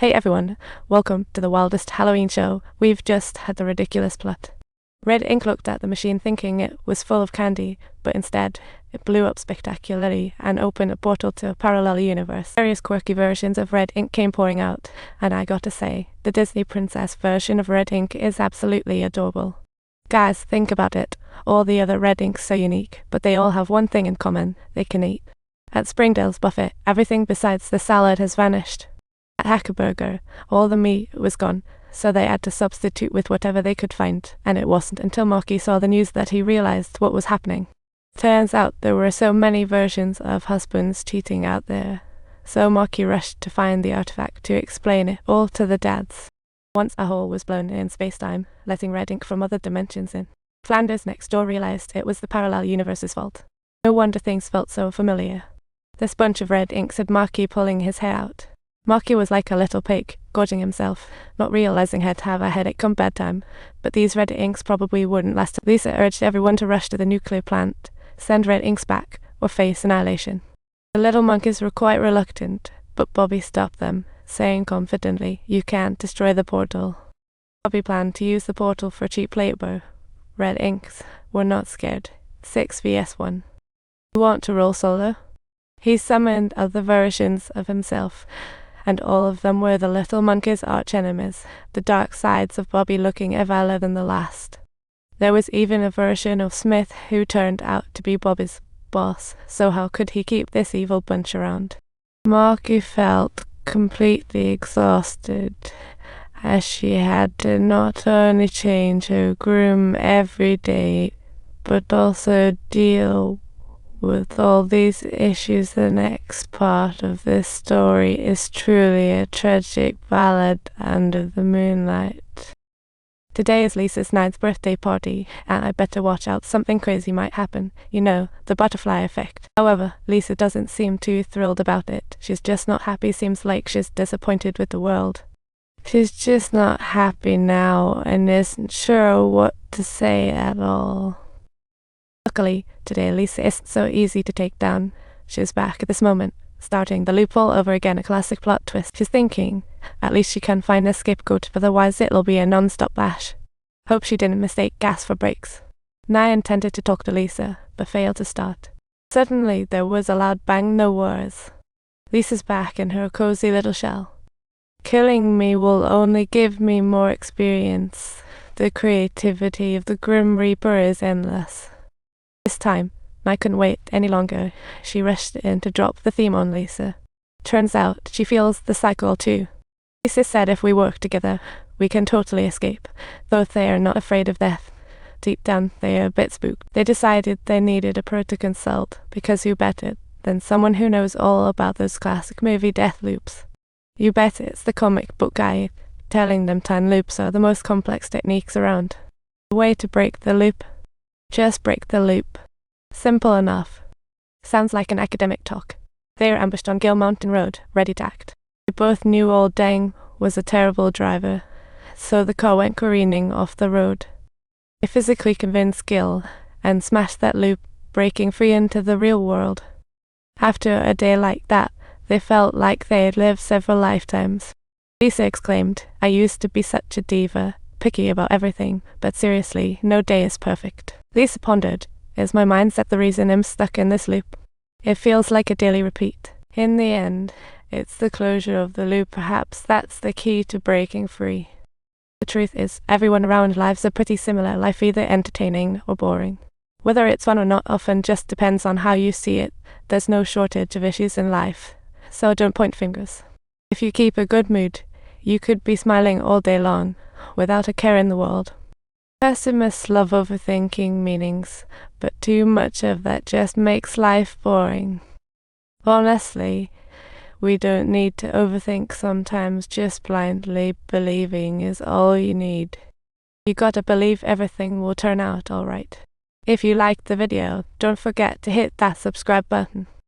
Hey everyone, welcome to the wildest Halloween show. We've just had the ridiculous plot. Red ink looked at the machine thinking it was full of candy, but instead, it blew up spectacularly and opened a portal to a parallel universe. Various quirky versions of red ink came pouring out, and I gotta say, the Disney princess version of red ink is absolutely adorable. Guys, think about it. All the other red inks are unique, but they all have one thing in common: they can eat. At Springdale's buffet, everything besides the salad has vanished. At Hackerburger, all the meat was gone, so they had to substitute with whatever they could find, and it wasn't until Marky saw the news that he realized what was happening. Turns out there were so many versions of husbands cheating out there, so Marky rushed to find the artifact to explain it all to the dads. Once a hole was blown in space-time, letting red ink from other dimensions in. Flanders next door realized it was the parallel universe's fault. No wonder things felt so familiar. This bunch of red inks had Marky pulling his hair out. Marky was like a little pig, gorging himself, not realizing he'd have a headache come bedtime, but these red inks probably wouldn't last. Lisa urged everyone to rush to the nuclear plant, send red inks back, or face annihilation. The little monkeys were quite reluctant, but Bobby stopped them, saying confidently, "You can't destroy the portal." Bobby planned to use the portal for cheap labor. Red inks were not scared. 6 vs 1. You want to roll solo? He summoned other versions of himself, and all of them were the little monkey's arch-enemies, the dark sides of Bobby looking eviler than the last. There was even a version of Smith who turned out to be Bobby's boss, so how could he keep this evil bunch around? Marky felt completely exhausted, as she had to not only change her groom every day, but also deal with all these issues. The next part of this story is truly a tragic ballad under the moonlight. Today is Lisa's 9th birthday party, and I better watch out. Something crazy might happen. You know, the butterfly effect. However, Lisa doesn't seem too thrilled about it. She's just not happy. Seems like she's disappointed with the world. She's just not happy now and isn't sure what to say at all. Luckily, today Lisa isn't so easy to take down. She's back at this moment, starting the loop all over again, a classic plot twist. She's thinking, at least she can find a scapegoat, otherwise it'll be a non-stop bash. Hope she didn't mistake gas for brakes. Nye intended to talk to Lisa, but failed to start. Suddenly there was a loud bang, no words. Lisa's back in her cozy little shell. Killing me will only give me more experience. The creativity of the Grim Reaper is endless. This time, I couldn't wait any longer. She rushed in to drop the theme on Lisa. Turns out, she feels the cycle too. Lisa said if we work together, we can totally escape, though they are not afraid of death. Deep down, they are a bit spooked. They decided they needed a pro to consult, because who better than someone who knows all about those classic movie death loops? You bet it's the comic book guy telling them time loops are the most complex techniques around. The way to break the loop? Just break the loop. Simple enough. Sounds like an academic talk. They were ambushed on Gill Mountain Road, ready to act. They both knew old Dang was a terrible driver, so the car went careening off the road. They physically convinced Gill and smashed that loop, breaking free into the real world. After a day like that, they felt like they had lived several lifetimes. Lisa exclaimed, "I used to be such a diva, picky about everything, but seriously, no day is perfect." Lisa pondered, "Is my mindset the reason I'm stuck in this loop? It feels like a daily repeat. In the end, it's the closure of the loop. Perhaps that's the key to breaking free." The truth is, everyone around lives are pretty similar, life either entertaining or boring. Whether it's fun or not often just depends on how you see it. There's no shortage of issues in life, so don't point fingers. If you keep a good mood, you could be smiling all day long, without a care in the world. Pessimists love overthinking meanings, but too much of that just makes life boring. Honestly, we don't need to overthink sometimes, just blindly believing is all you need. You gotta believe everything will turn out alright. If you liked the video, don't forget to hit that subscribe button.